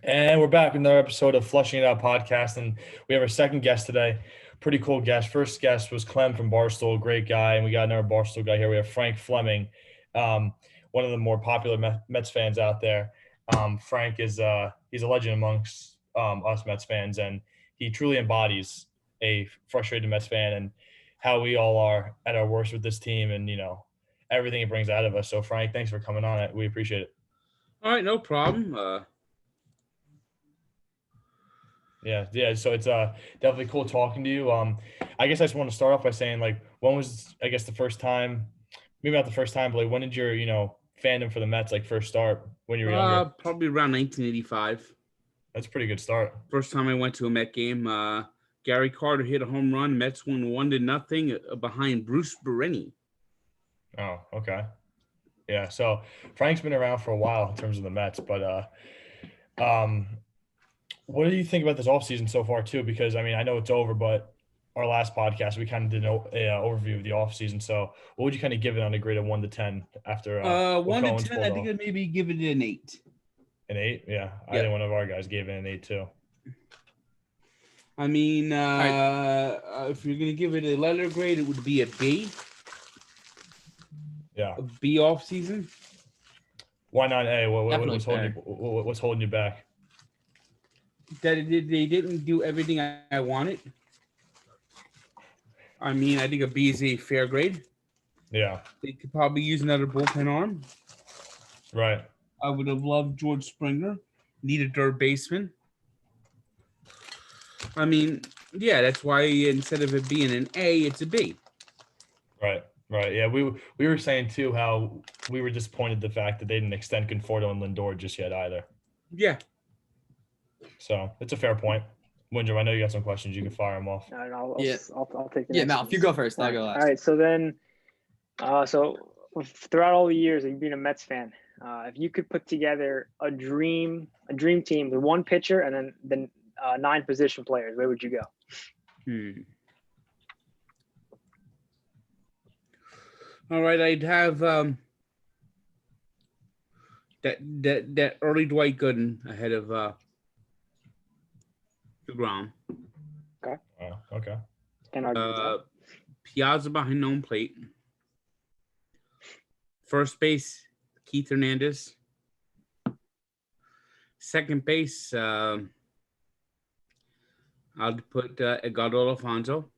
And we're back with another episode of Flushing It Out podcast, and we have our second guest today. Pretty cool guest. First guest was Clem from Barstool, great guy, and we got another Barstool guy here. We have Frank Fleming, um, one of the more popular Mets fans out there. Frank is he's a legend amongst us Mets fans, and he truly embodies a frustrated Mets fan and how we all are at our worst with this team, and everything it brings out of us. So, Frank, thanks for coming on. We appreciate it. All right, no problem. Yeah. So it's definitely cool talking to you. I guess I just want to start off by saying, like, when was, I guess, the first time, maybe not the first time, but like when did your fandom for the Mets like first start when you were younger? Probably around 1985. That's a pretty good start. First time I went to a Met game. Gary Carter hit a home run. Mets won 1-0 behind Bruce Bereni. Oh, okay. Yeah. So Frank's been around for a while in terms of the Mets, but what do you think about this offseason so far too? Because I mean, I know it's over, but our last podcast we kind of did an overview of the offseason. So what would you kind of give it on a grade of 1 to 10 after 1 to Cohen's 10, I think I'd maybe give it an 8. An 8? Yeah. I think one of our guys gave it an 8 too. I mean, if you're gonna give it a letter grade, it would be a B. Yeah. A B off season. Why not A? What's holding you back? That they didn't do everything I wanted. I mean, I think a B is a fair grade. Yeah. They could probably use another bullpen arm. Right. I would have loved George Springer. Need a third baseman. I mean, yeah, that's why instead of it being an A, it's a B. Right. Yeah, we were saying too how we were disappointed the fact that they didn't extend Conforto and Lindor just yet either. Yeah. So it's a fair point. Windrum, I know you got some questions. You can fire them off. I'll take the Yeah, next Mal, one. if you go first, I'll go last. All right, so then, so throughout all the years of you being a Mets fan, if you could put together a dream team with one pitcher and then 9 position players, where would you go? All right, I'd have that early Dwight Gooden ahead of DeGrom. Okay. Okay. Can't argue with that. Piazza behind home plate. First base, Keith Hernandez. Second base, I'll put Edgardo Alfonso.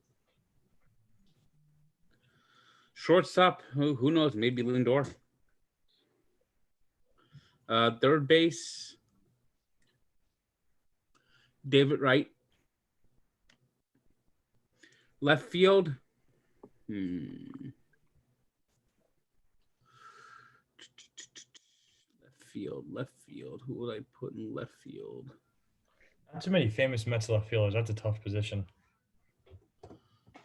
Shortstop, who knows? Maybe Lindor. Third base, David Wright. Left field. Left field. Who would I put in left field? Not too many famous Mets left fielders. That's a tough position.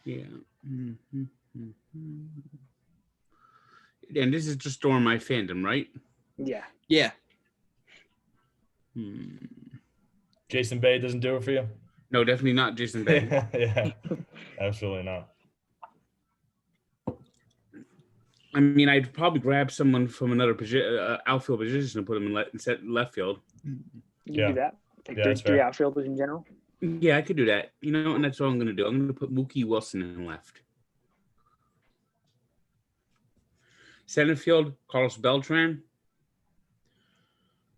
Yeah. And this is just during my fandom, right? Yeah. Yeah. Jason Bay doesn't do it for you? No, definitely not Jason Bay. Yeah, absolutely not. I mean, I'd probably grab someone from another outfield position and put him in left field. You do that. Take 3 outfielders in general. Yeah, I could do that. And that's what I'm going to do. I'm going to put Mookie Wilson in left. Center field, Carlos Beltran.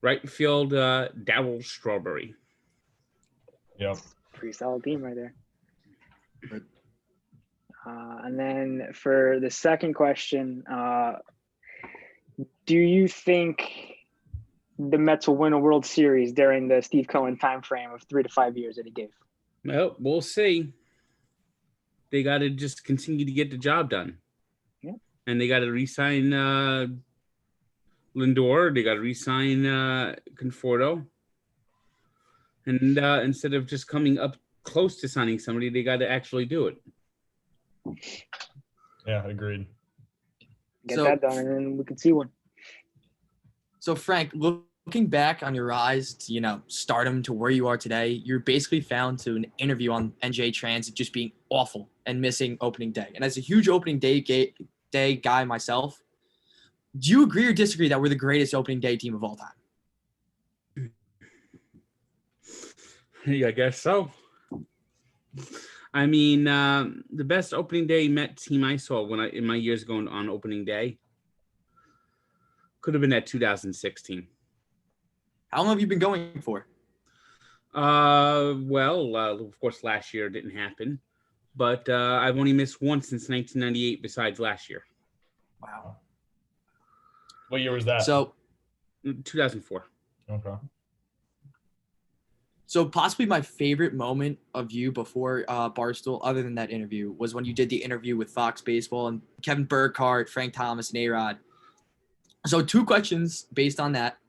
Right field, Darryl Strawberry. Yep. Pretty solid team right there. And then for the second question, do you think the Mets will win a World Series during the Steve Cohen time frame of 3 to 5 years that he gave? Well, we'll see. They got to just continue to get the job done. Yeah. And they got to re-sign Lindor. They got to re-sign Conforto. And instead of just coming up close to signing somebody, they got to actually do it. Yeah, agreed. Get that done, and then we can see one. So, Frank, looking back on your rise to, stardom to where you are today, you're basically found to an interview on NJ Transit just being awful and missing opening day. And as a huge opening day guy myself, do you agree or disagree that we're the greatest opening day team of all time? Yeah, I guess so. I mean, the best opening day Met team I saw in my years going on opening day could have been at 2016. How long have you been going for? Of course, last year didn't happen, but I've only missed one since 1998 besides last year. Wow. What year was that? So 2004. Okay. So possibly my favorite moment of you before Barstool, other than that interview, was when you did the interview with Fox Baseball and Kevin Burkhardt, Frank Thomas, and A-Rod. So 2 questions based on that.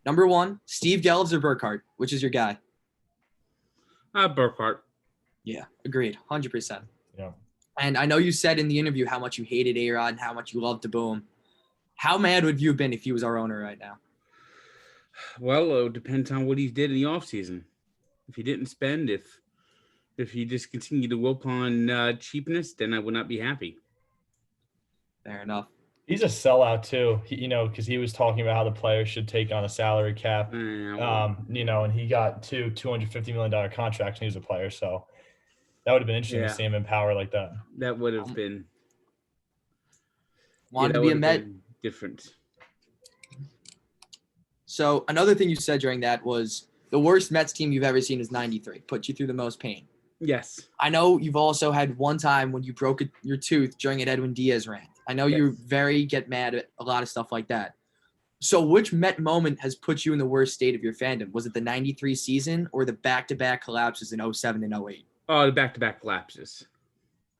Number 1, Steve Gelbs or Burkhardt? Which is your guy? Burkhardt. Yeah, agreed, 100%. Yeah. And I know you said in the interview how much you hated A-Rod and how much you loved to boo him. How mad would you have been if he was our owner right now? Well, it depends on what he did in the offseason. If he didn't spend, if he just continued to whoop on cheapness, then I would not be happy. Fair enough. He's a sellout too. Because he was talking about how the players should take on a salary cap. And he got $250 million contracts and he was a player. So that would have been interesting to see him in power like that. That would have been Wanted to be a Met. Different. So another thing you said during that was the worst Mets team you've ever seen is 93. Put you through the most pain. Yes. I know you've also had one time when you broke your tooth during an Edwin Diaz rant. I know you get mad at a lot of stuff like that. So which Met moment has put you in the worst state of your fandom? Was it the 93 season or the back-to-back collapses in 07 and 08? Oh, the back-to-back collapses.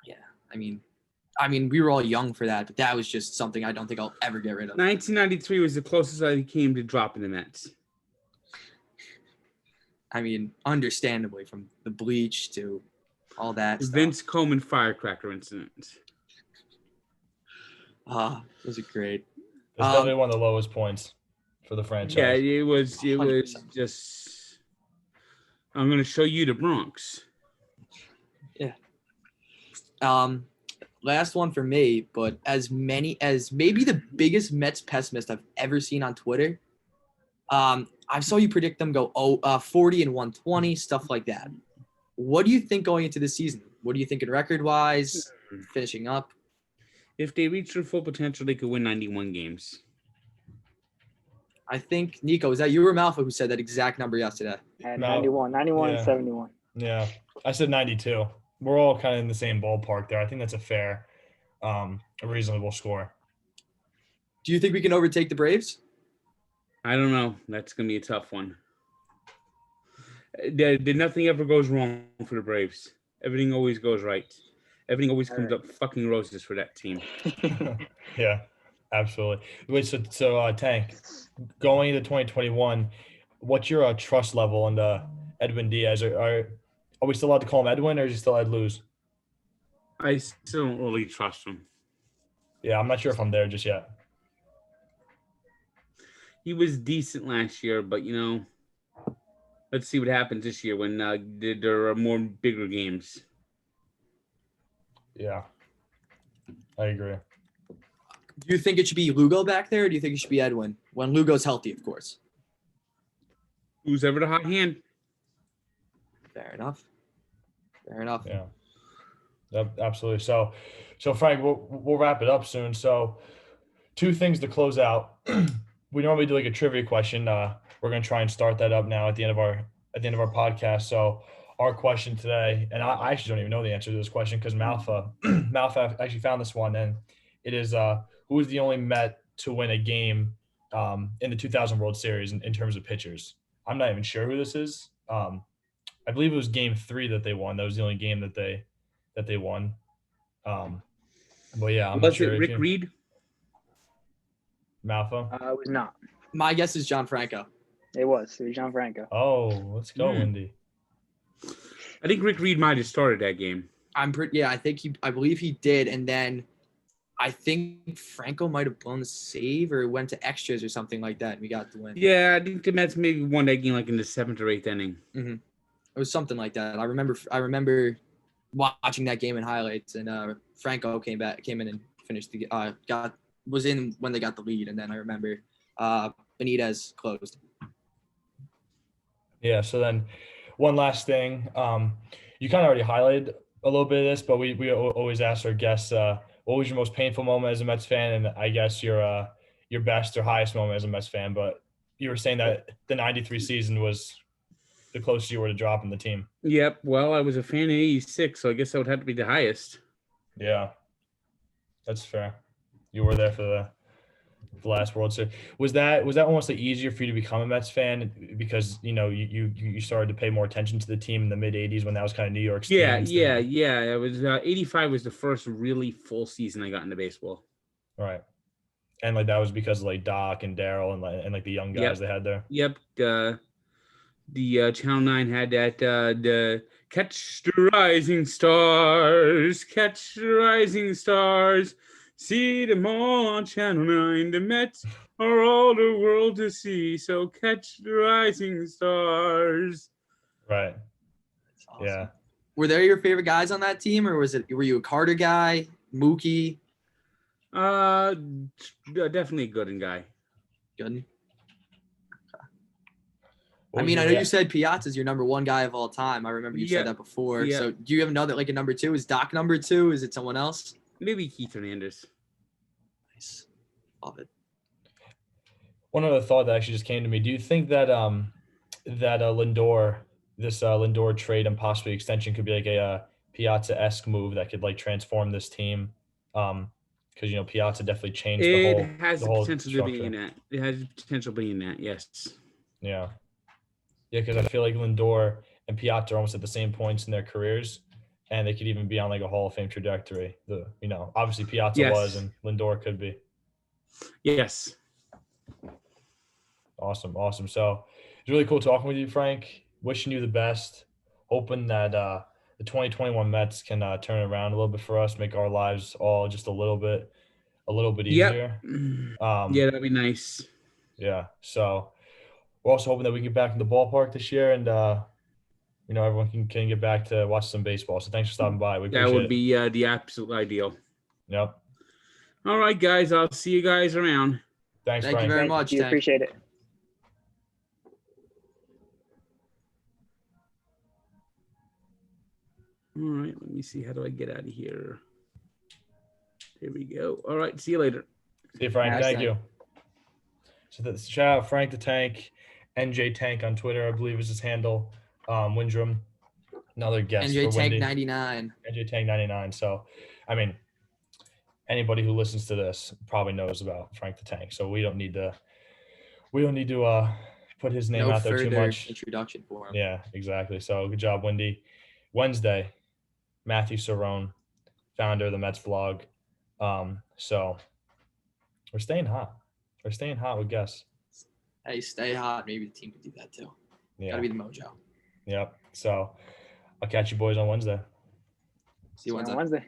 Yeah. I mean, we were all young for that, but that was just something I don't think I'll ever get rid of. 1993 was the closest I came to dropping the Mets. I mean, understandably, from the bleach to all that Vince Coleman firecracker incident. Those are great. It's definitely one of the lowest points for the franchise. Yeah, it was 100%. just, I'm going to show you the Bronx. Yeah. Last one for me, but as maybe the biggest Mets pessimist I've ever seen on Twitter. I saw you predict them go 40 and 120, stuff like that. What do you think going into this season? What are you thinking record-wise, finishing up? If they reach their full potential, they could win 91 games. I think, Nico, is that you or Malfa who said that exact number yesterday? And 91 and 71. Yeah, I said 92. We're all kind of in the same ballpark there. I think that's a fair, a reasonable score. Do you think we can overtake the Braves? I don't know. That's going to be a tough one. Nothing ever goes wrong for the Braves. Everything always goes right. Everything always comes up fucking roses for that team. Yeah, absolutely. Wait, so Tank, going into 2021, what's your trust level in the Edwin Diaz? Are we still allowed to call him Edwin, or is he still Ed Luz? I still don't really trust him. Yeah, I'm not sure if I'm there just yet. He was decent last year, but let's see what happens this year when there are more bigger games. Yeah, I agree. Do you think it should be Lugo back there, or do you think it should be Edwin? When Lugo's healthy, of course. Who's ever the hot hand? Fair enough. Yeah, absolutely. So Frank, we'll wrap it up soon. So 2 things to close out. We normally do like a trivia question. We're going to try and start that up now at the end of our podcast. So our question today, and I actually don't even know the answer to this question because Malfa actually found this one, and it is who is the only Met to win a game in the 2000 World Series in terms of pitchers? I'm not even sure who this is. I believe it was Game 3 that they won. That was the only game that they won. But yeah, I'm not sure. Was it Rick Reed? Malfa? It was not. My guess is John Franco. It was John Franco. Oh, let's go, Wendy. I think Rick Reed might have started that game. I believe he did, and then I think Franco might have blown the save or went to extras or something like that, and we got the win. Yeah, I think the Mets maybe won that game like in the 7th or 8th inning. Mm-hmm. It was something like that. I remember watching that game in highlights, and Franco came in and finished was in when they got the lead, and then I remember Benitez closed. Yeah, so then one last thing. You kind of already highlighted a little bit of this, but we always ask our guests, what was your most painful moment as a Mets fan, and I guess your best or highest moment as a Mets fan. But you were saying that the '93 season was the closest you were to dropping the team. Yep. Well, I was a fan in '86, so I guess that would have to be the highest. Yeah, that's fair. You were there for the last World Series. Was that almost like easier for you to become a Mets fan because you started to pay more attention to the team in the mid '80s when that was kind of New York's team? Yeah. It was '85 was the first really full season I got into baseball. Right. And like that was because of like Doc and Daryl and like the young guys they had there. Yep. The Channel 9 had that the catch the rising stars, see them all on Channel 9. The Mets are all the world to see, so catch the rising stars. Right. That's awesome. Yeah. Were there your favorite guys on that team, or were you a Carter guy, Mookie? Definitely a Gooden guy. Gooden. I mean, I know you said Piazza's your number one guy of all time. I remember you said that before. Yeah. So do you have another, like a number two? Is Doc number two? Is it someone else? Maybe Keith Hernandez. Nice. Love it. One other thought that actually just came to me. Do you think that Lindor, this Lindor trade and possibly extension could be like a Piazza-esque move that could like transform this team? Because Piazza definitely changed It has the the whole potential structure. to be in that. It has the potential to be in that. Yes. Yeah. Yeah, because I feel like Lindor and Piazza are almost at the same points in their careers, and they could even be on like a Hall of Fame trajectory. Obviously Piazza was, and Lindor could be. Yes. Awesome. So it's really cool talking with you, Frank. Wishing you the best. Hoping that the 2021 Mets can turn it around a little bit for us, make our lives all just a little bit easier. Yeah, that'd be nice. Yeah. So we're also hoping that we can get back in the ballpark this year, and everyone can get back to watch some baseball. So thanks for stopping by. We appreciate it. That would be the absolute ideal. Yep. All right, guys. I'll see you guys around. Thanks, Thank Frank. you very much. You appreciate it. All right. Let me see. How do I get out of here? There we go. All right. See you later. See you, Frank. Thank you. So shout out Frank the Tank, NJ Tank on Twitter, I believe is his handle. Windrum, another guest. NJ for Tank Wendy. 99. NJ Tank 99. So, I mean, anybody who listens to this probably knows about Frank the Tank. So we don't need to put his name out there too much. Introduction for him. Yeah, exactly. So good job, Wendy. Wednesday, Matthew Cerrone, founder of the Mets blog. So we're staying hot. We're staying hot with guests. Hey, stay hot. Maybe the team could do that too. Yeah. Gotta be the mojo. Yep. So I'll catch you boys on Wednesday. See you on Wednesday. Wednesday.